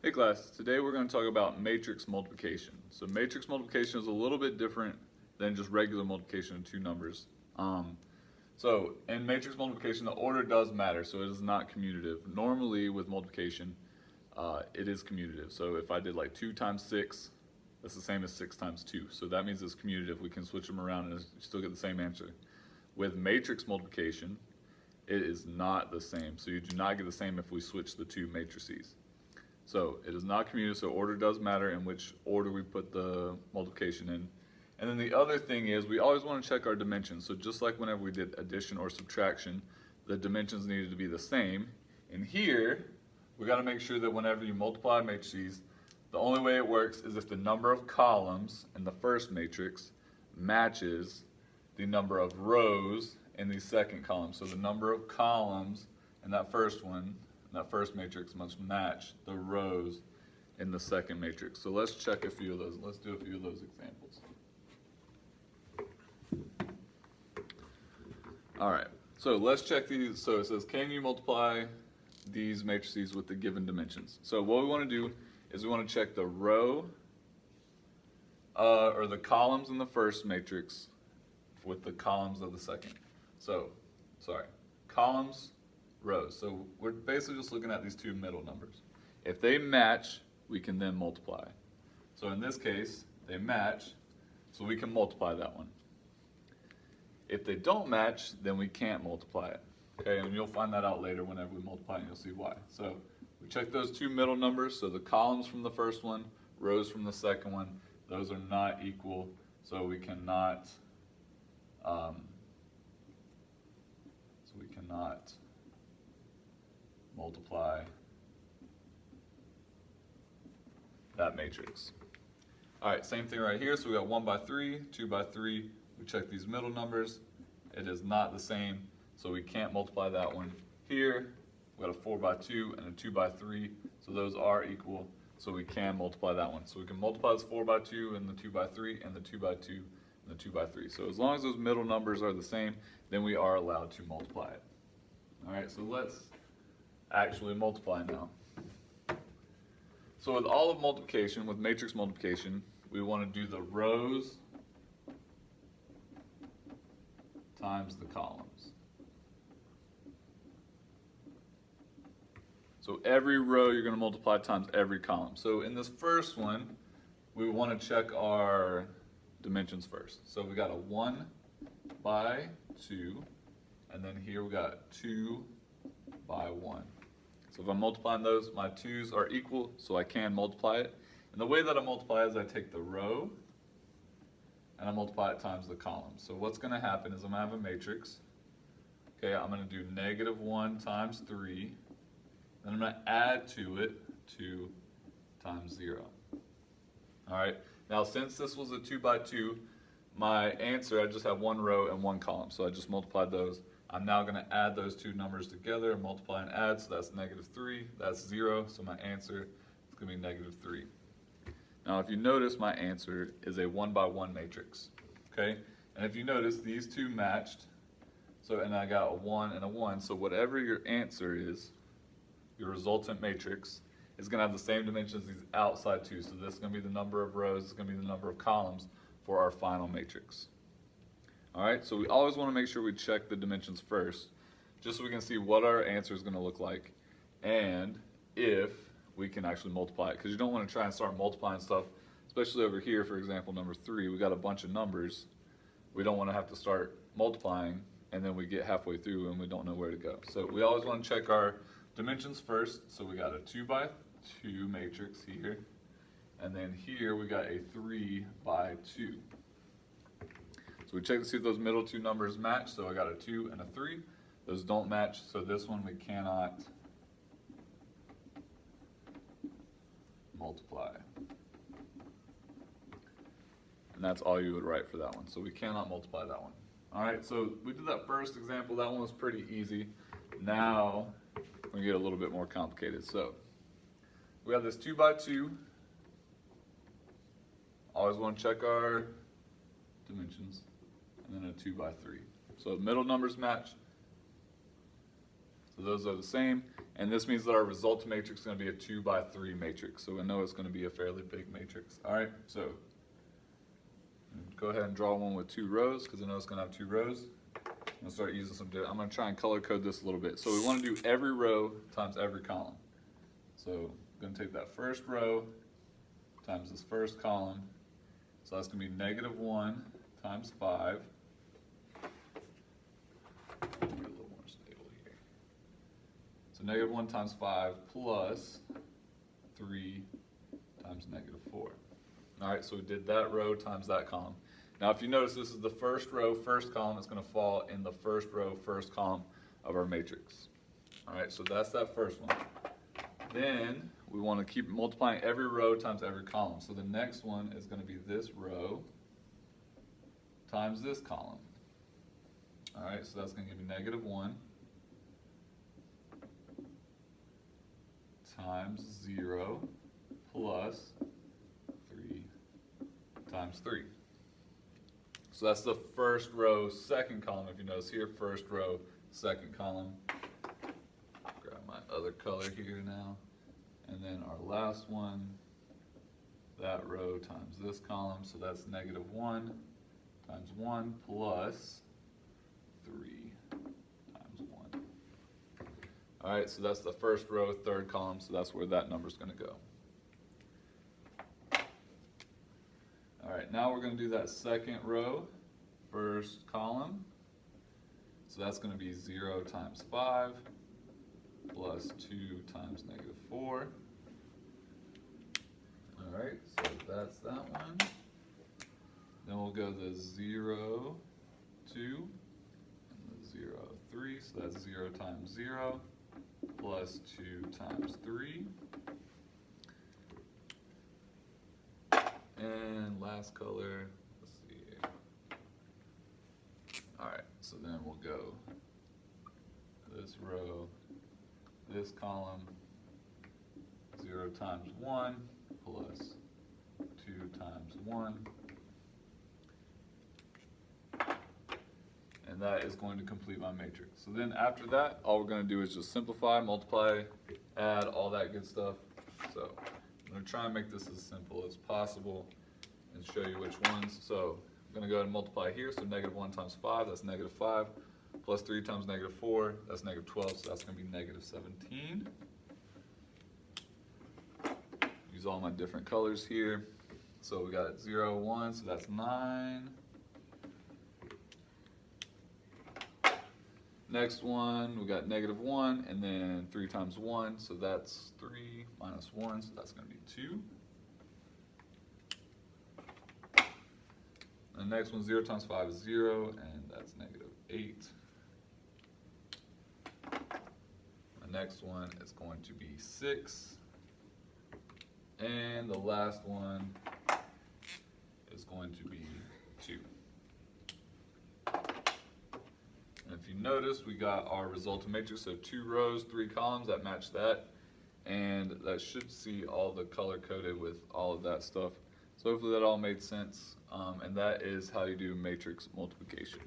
Hey class, today we're going to talk about matrix multiplication. So matrix multiplication is a little bit different than just regular multiplication of two numbers. So in matrix multiplication, the order does matter, so it is not commutative. Normally with multiplication, it is commutative. So if I did like 2 times 6, that's the same as 6 times 2. So that means it's commutative. We can switch them around and still get the same answer. With matrix multiplication, it is not the same. So you do not get the same if we switch the two matrices. So it is not commutative, so order does matter in which order we put the multiplication in. And then the other thing is we always want to check our dimensions. So just like whenever we did addition or subtraction, the dimensions needed to be the same. And here, we got to make sure that whenever you multiply matrices, the only way it works is if the number of columns in the first matrix matches the number of rows in the second column. So the number of columns in that first one, that first matrix, must match the rows in the second matrix. So let's check a few of those. Let's do a few of those examples. All right, so let's check these. So it says, can you multiply these matrices with the given dimensions? So what we want to do is we want to check the row or the columns in the first matrix with the columns of the second. So, columns, rows. So we're basically just looking at these two middle numbers. If they match, we can then multiply. So in this case, they match, so we can multiply that one. If they don't match, then we can't multiply it. Okay, and you'll find that out later whenever we multiply and you'll see why. So we check those two middle numbers, so the columns from the first one, rows from the second one, those are not equal, so we cannot multiply that matrix. All right, same thing right here. So we got 1 by 3, 2 by 3. We check these middle numbers. It is not the same, so we can't multiply that one. Here, we got a 4 by 2 and a 2 by 3, so those are equal, so we can multiply that one. So we can multiply this 4 by 2 and the 2 by 3 and the 2 by 2 and the 2 by 3. So as long as those middle numbers are the same, then we are allowed to multiply it. All right, so let's actually multiply now. So with all of multiplication, with matrix multiplication, we want to do the rows times the columns. So every row you're going to multiply times every column. So in this first one, we want to check our dimensions first. So we got a 1 by 2, and then here we got 2 by 1. So if I'm multiplying those, my 2's are equal, so I can multiply it. And the way that I multiply is I take the row and I multiply it times the column. So what's going to happen is I'm going to have a matrix. Okay, I'm going to do -1 times 3. Then I'm going to add to it 2 times 0. All right, now since this was a 2 by 2, my answer, I just have one row and one column. So I just multiplied those. I'm now going to add those two numbers together, multiply and add, so that's -3, that's 0, so my answer is going to be -3. Now if you notice, my answer is a 1 by 1 matrix, okay? And if you notice, these two matched, so and I got a 1 and a 1, so whatever your answer is, your resultant matrix, is going to have the same dimensions as these outside two, so this is going to be the number of rows, it's going to be the number of columns for our final matrix. All right, so we always want to make sure we check the dimensions first, just so we can see what our answer is going to look like, and if we can actually multiply it, because you don't want to try and start multiplying stuff, especially over here, for example, number 3, we got a bunch of numbers. We don't want to have to start multiplying, and then we get halfway through and we don't know where to go. So we always want to check our dimensions first. So we got a 2 by 2 matrix here, and then here we got a 3 by 2. So we check to see if those middle two numbers match. So I got a 2 and a 3. Those don't match, so this one we cannot multiply. And that's all you would write for that one. So we cannot multiply that one. All right, so we did that first example. That one was pretty easy. Now we're going to get a little bit more complicated. So we have this 2 by 2. Always want to check our dimensions. And then a 2 by 3. So middle numbers match. So those are the same, and this means that our result matrix is going to be a 2 by 3 matrix. So we know it's going to be a fairly big matrix. All right, so go ahead and draw one with 2 rows because I know it's going to have 2 rows. I'm going to start using I'm going to try and color code this a little bit. So we want to do every row times every column. So I'm going to take that first row times this first column. So that's going to be -1 times 5. Get a little more stable here. So -1 times 5 plus 3 times -4. All right, so we did that row times that column. Now, if you notice, this is the first row, first column. It's going to fall in the first row, first column of our matrix. All right, so that's that first one. Then we want to keep multiplying every row times every column. So the next one is going to be this row times this column. All right, so that's going to give me -1 times 0 plus 3 times 3. So that's the first row, second column. If you notice here, first row, second column. Grab my other color here now. And then our last one, that row times this column. So that's -1 times 1 plus 3 times 1. All right, so that's the first row, third column. So that's where that number is going to go. All right, now we're going to do that second row, first column. So that's going to be 0 times 5 plus 2 times -4. All right, so that's that one. Then we'll go the 0, 2, and the 0, 3. So that's 0 times 0 plus 2 times 3. And last color, let's see here. All right, so then we'll go this row, this column, 0 times 1 plus 2 times 1. And that is going to complete my matrix. So then after that, all we're going to do is just simplify, multiply, add, all that good stuff. So I'm going to try and make this as simple as possible and show you which ones. So I'm going to go ahead and multiply here. So -1 times 5, that's -5, plus 3 times -4, that's -12, so that's going to be -17. Use all my different colors here. So we got 0, 1, so that's 9. Next one, we got -1, and then 3 times 1, so that's 3 minus 1, so that's going to be 2. The next one, 0 times 5 is 0, and that's -8. The next one is going to be 6. And the last one is going to be 2. And if you notice, we got our resultant matrix, so 2 rows, 3 columns that match that. And that should see all the color coded with all of that stuff. So hopefully that all made sense. And that is how you do matrix multiplication.